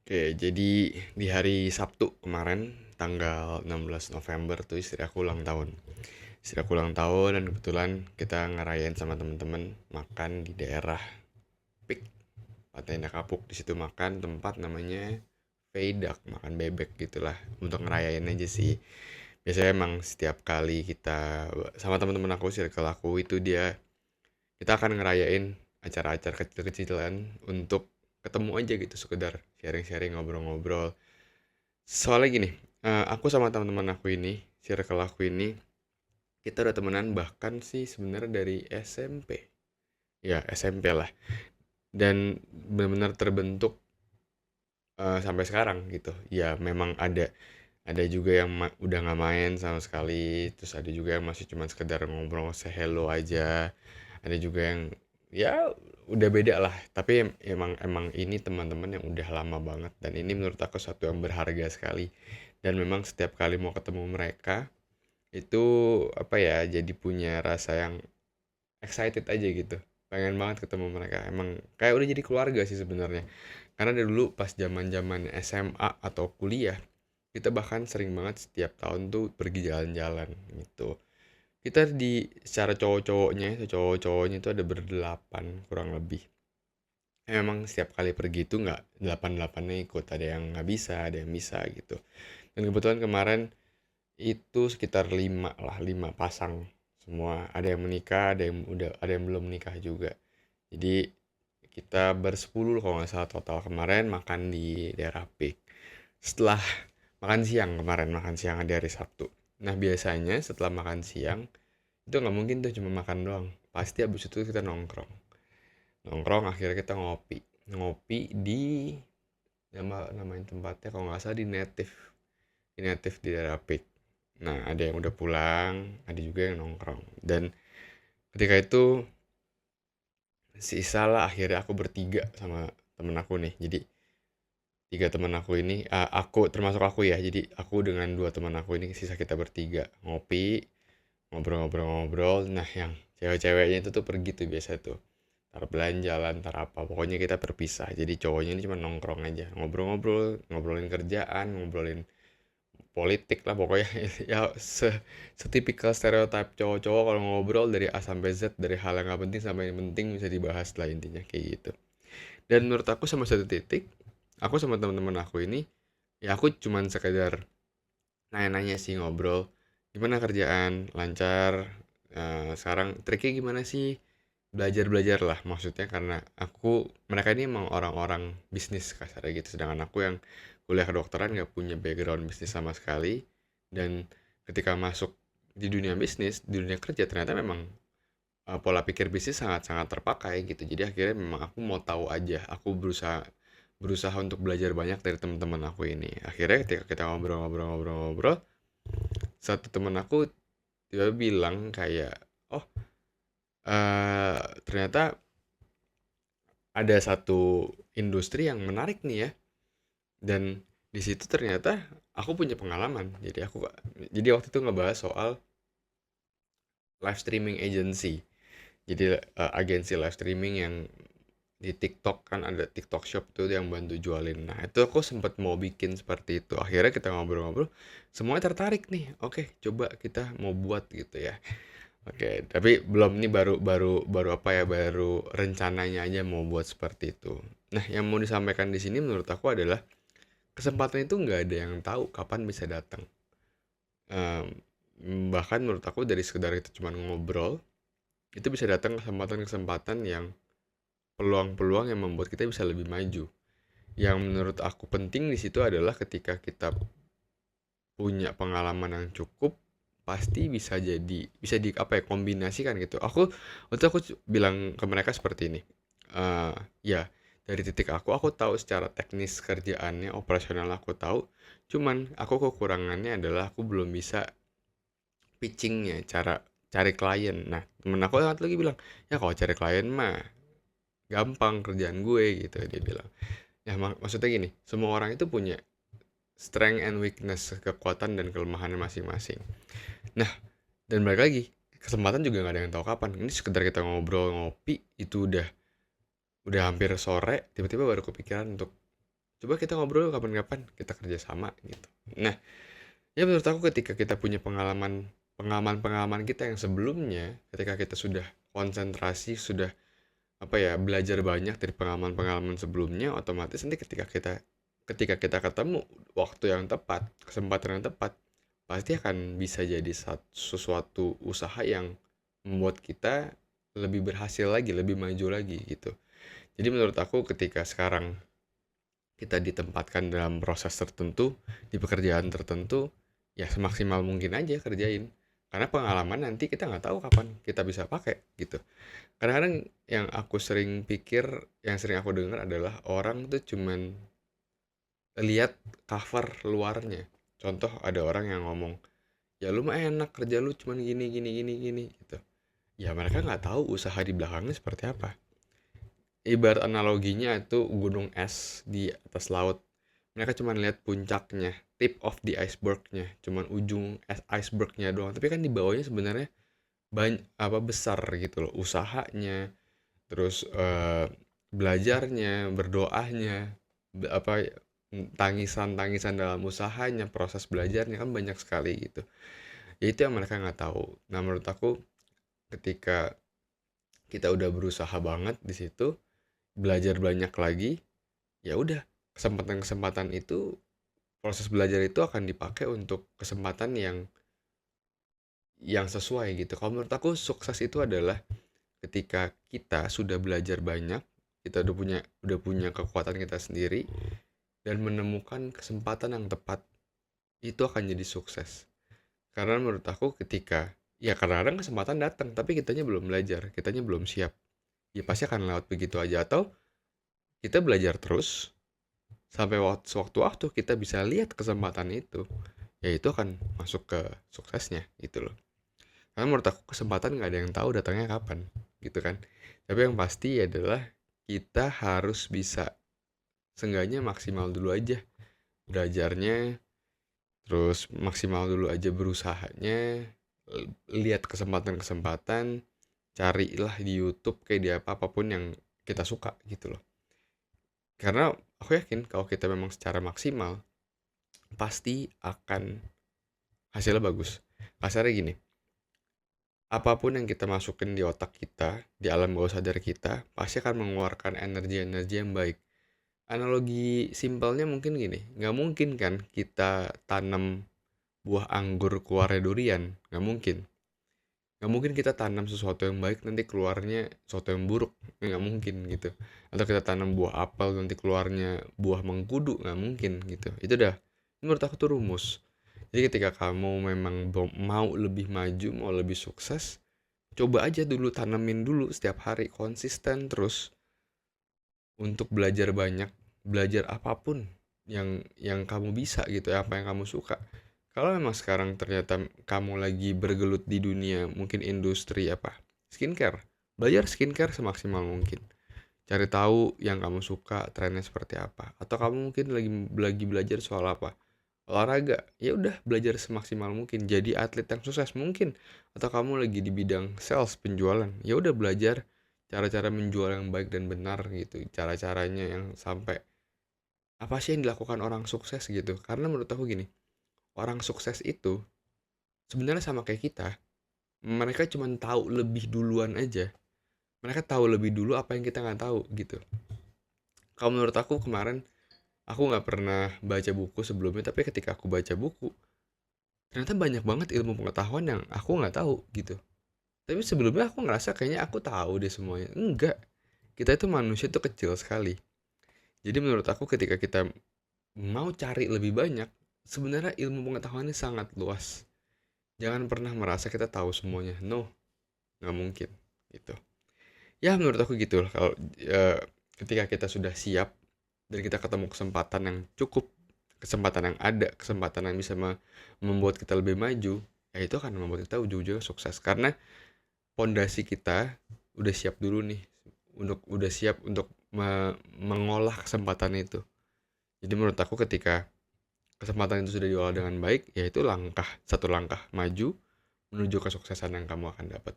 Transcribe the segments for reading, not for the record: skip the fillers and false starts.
Oke, jadi di hari Sabtu kemarin, tanggal 16 November tuh istri aku ulang tahun. Istri aku ulang tahun dan kebetulan kita ngerayain sama temen-temen makan di daerah Pik, Pantai Indah Kapuk. Di situ makan tempat namanya Feidak, makan bebek gitulah. Untuk ngerayain aja sih. Biasanya emang setiap kali kita sama teman-teman aku, circle aku itu kita akan ngerayain acara-acara kecil-kecilan untuk ketemu aja gitu, sekedar sharing-sharing, ngobrol-ngobrol. Soalnya gini, aku sama teman-teman aku ini, circle aku ini, kita udah temenan bahkan sih sebenarnya dari SMP. Ya, SMP lah. Dan benar-benar terbentuk sampai sekarang gitu. Ya, memang ada juga yang udah nggak main sama sekali, terus ada juga yang masih cuman sekedar ngobrol say hello aja. Ada juga yang ya udah beda lah, tapi emang emang ini teman-teman yang udah lama banget, dan ini menurut aku suatu yang berharga sekali. Dan memang setiap kali mau ketemu mereka itu apa ya, jadi punya rasa yang excited aja gitu, pengen banget ketemu mereka, emang kayak udah jadi keluarga sih sebenarnya. Karena dari dulu pas zaman zaman SMA atau kuliah, kita bahkan sering banget setiap tahun tuh pergi jalan-jalan gitu. Kita secara cowok-cowoknya itu ada berdelapan kurang lebih. Emang setiap kali pergi itu nggak delapan-delapannya ikut, ada yang nggak bisa, ada yang bisa gitu. Dan kebetulan kemarin itu sekitar 5 lah, 5 pasang semua. Ada yang menikah, ada yang belum menikah juga. Jadi kita bersepuluh kalau nggak salah total kemarin makan di daerah Pik. Setelah makan siang kemarin, makan siang di hari Sabtu. Nah, biasanya setelah makan siang itu nggak mungkin tuh cuma makan doang. Pasti abis itu kita nongkrong. Nongkrong akhirnya kita ngopi. Ngopi di namain tempatnya kalau nggak salah di Native. Di Native di daerah Pik. Nah, ada yang udah pulang, ada juga yang nongkrong. Dan ketika itu sisa lah akhirnya aku bertiga sama temen aku nih. Jadi tiga teman aku ini, aku termasuk aku ya. Jadi aku dengan dua teman aku ini sisa kita bertiga ngopi, ngobrol-ngobrol-ngobrol. Nah, yang cewek-ceweknya itu tuh pergi tuh biasa tuh. Entar belanja lah, entar apa. Pokoknya kita terpisah. Jadi cowoknya ini cuma nongkrong aja, ngobrol-ngobrol, ngobrolin kerjaan, ngobrolin politik lah pokoknya. Ya setipikal stereotip cowok-cowok kalau ngobrol dari A sampai Z, dari hal yang gak penting sampai yang penting bisa dibahas lah intinya kayak gitu. Dan menurut aku sama satu titik, aku sama teman-teman aku ini, ya aku cuman sekedar nanya-nanya sih, ngobrol gimana kerjaan lancar. Sekarang triknya gimana sih, belajar-belajar lah maksudnya, karena mereka ini emang orang-orang bisnis kasarnya gitu, sedangkan aku yang kuliah kedokteran nggak punya background bisnis sama sekali. Dan ketika masuk di dunia bisnis, di dunia kerja, ternyata memang pola pikir bisnis sangat-sangat terpakai gitu. Jadi akhirnya memang aku mau tahu aja, aku berusaha berusaha untuk belajar banyak dari teman-teman aku ini. Akhirnya ketika kita ngobrol-ngobrol-ngobrol-ngobrol, satu teman aku tiba bilang kayak, oh, ternyata ada satu industri yang menarik nih ya. Dan di situ ternyata aku punya pengalaman. Jadi waktu itu ngebahas soal live streaming agency. Jadi agensi live streaming yang di TikTok, kan ada TikTok Shop tuh yang bantu jualin. Nah, itu aku sempat mau bikin seperti itu. Akhirnya kita ngobrol-ngobrol, semuanya tertarik nih. Oke, coba kita mau buat gitu ya. Oke, tapi belum, ini baru baru baru apa ya, baru rencananya aja mau buat seperti itu. Nah, yang mau disampaikan di sini menurut aku adalah kesempatan itu nggak ada yang tahu kapan bisa datang. Em, Bahkan menurut aku dari sekedar itu cuma ngobrol, itu bisa datang kesempatan-kesempatan yang peluang-peluang yang membuat kita bisa lebih maju. Yang menurut aku penting di situ adalah ketika kita punya pengalaman yang cukup, pasti bisa di apa ya, kombinasikan gitu. Aku bilang ke mereka seperti ini. Ya, dari titik aku tahu secara teknis kerjaannya, operasional aku tahu. Cuman aku kekurangannya adalah aku belum bisa pitchingnya, cara cari klien. Nah, temen aku satu lagi bilang, ya kalau cari klien mah gampang kerjaan gue gitu, dia bilang. Ya, maksudnya gini, semua orang itu punya strength and weakness, kekuatan dan kelemahannya masing-masing. Nah, dan balik lagi, kesempatan juga nggak ada yang tahu kapan. Ini sekedar kita ngobrol ngopi, itu udah hampir sore, tiba-tiba baru kepikiran untuk coba kita ngobrol kapan-kapan kita kerja sama gitu. Nah, ya menurut aku ketika kita punya pengalaman kita yang sebelumnya, ketika kita sudah konsentrasi, sudah apa ya, belajar banyak dari pengalaman-pengalaman sebelumnya, otomatis nanti ketika kita ketemu waktu yang tepat, kesempatan yang tepat, pasti akan bisa jadi sesuatu usaha yang membuat kita lebih berhasil lagi, lebih maju lagi gitu. Jadi menurut aku ketika sekarang kita ditempatkan dalam proses tertentu, di pekerjaan tertentu, ya semaksimal mungkin aja kerjain. Karena pengalaman nanti kita nggak tahu kapan kita bisa pakai gitu. Kadang-kadang yang aku sering pikir, yang sering aku dengar adalah orang tuh cuman lihat cover luarnya. Contoh ada orang yang ngomong, ya lu mah enak kerja lu cuman gini gini gini gini gitu. Ya mereka nggak tahu usaha di belakangnya seperti apa. Ibarat analoginya itu gunung es di atas laut. Mereka cuma lihat puncaknya, tip of the icebergnya, cuman ujung icebergnya doang. Tapi kan di bawahnya sebenarnya banyak apa besar gitu loh, usahanya, terus belajarnya, berdoanya, apa tangisan-tangisan dalam usahanya, proses belajarnya kan banyak sekali gitu. Ya itu yang mereka nggak tahu. Nah menurut aku ketika kita udah berusaha banget di situ, belajar banyak lagi, ya udah kesempatan-kesempatan itu, proses belajar itu akan dipakai untuk kesempatan yang sesuai gitu. Kalau menurut aku sukses itu adalah ketika kita sudah belajar banyak, kita udah punya kekuatan kita sendiri dan menemukan kesempatan yang tepat, itu akan jadi sukses. Karena menurut aku ketika ya kadang-kadang kesempatan datang tapi kitanya belum belajar, kitanya belum siap. Ya pasti akan lewat begitu aja atau kita belajar terus sampai waktu-waktu kita bisa lihat kesempatan itu, ya itu akan masuk ke suksesnya gitu loh. Karena menurut aku kesempatan nggak ada yang tahu datangnya kapan gitu kan. Tapi yang pasti adalah kita harus bisa seenggaknya maksimal dulu aja belajarnya, terus maksimal dulu aja berusahanya, lihat kesempatan-kesempatan, carilah di YouTube kayak di apapun yang kita suka gitu loh. Karena aku yakin kalau kita memang secara maksimal pasti akan hasilnya bagus. Kasarnya gini, apapun yang kita masukin di otak kita, di alam bawah sadar kita, pasti akan mengeluarkan energi-energi yang baik. Analogi simpelnya mungkin gini, nggak mungkin kan kita tanam buah anggur keluarnya durian, nggak mungkin. Nggak mungkin kita tanam sesuatu yang baik nanti keluarnya sesuatu yang buruk, nggak mungkin gitu. Atau kita tanam buah apel nanti keluarnya buah mengkudu, nggak mungkin gitu. Itu dah, menurut aku tuh rumus. Jadi ketika kamu memang mau lebih maju, mau lebih sukses, coba aja dulu tanemin dulu setiap hari konsisten terus untuk belajar banyak, belajar apapun yang kamu bisa gitu, apa yang kamu suka. Kalau memang sekarang ternyata kamu lagi bergelut di dunia mungkin industri apa? Skincare. Belajar skincare semaksimal mungkin. Cari tahu yang kamu suka, trennya seperti apa. Atau kamu mungkin lagi belajar soal apa? Olahraga. Ya udah belajar semaksimal mungkin. Jadi atlet yang sukses mungkin. Atau kamu lagi di bidang sales, penjualan. Ya udah belajar cara-cara menjual yang baik dan benar gitu. Cara-caranya yang sampai apa sih yang dilakukan orang sukses gitu. Karena menurut aku gini, orang sukses itu sebenarnya sama kayak kita. Mereka cuma tahu lebih duluan aja. Mereka tahu lebih dulu apa yang kita nggak tahu gitu. Kalau menurut aku kemarin, aku nggak pernah baca buku sebelumnya, tapi ketika aku baca buku, ternyata banyak banget ilmu pengetahuan yang aku nggak tahu gitu. Tapi sebelumnya aku ngerasa kayaknya aku tahu deh semuanya. Enggak. Kita itu manusia itu kecil sekali. Jadi menurut aku ketika kita mau cari lebih banyak, sebenarnya ilmu pengetahuannya sangat luas. Jangan pernah merasa kita tahu semuanya. No, nggak mungkin gitu. Ya menurut aku gitu lah. Kalau ketika kita sudah siap dan kita ketemu kesempatan yang cukup, kesempatan yang ada, kesempatan yang bisa membuat kita lebih maju, ya itu akan membuat kita ujung-ujungnya sukses. Karena pondasi kita udah siap dulu nih, udah siap untuk mengolah kesempatan itu. Jadi menurut aku ketika kesempatan itu sudah diolah dengan baik, ya itu satu langkah maju menuju kesuksesan yang kamu akan dapat.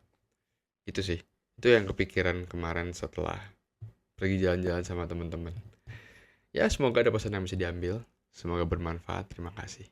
Itu sih, itu yang kepikiran kemarin setelah pergi jalan-jalan sama teman-teman. Ya semoga ada pesan yang bisa diambil, semoga bermanfaat. Terima kasih.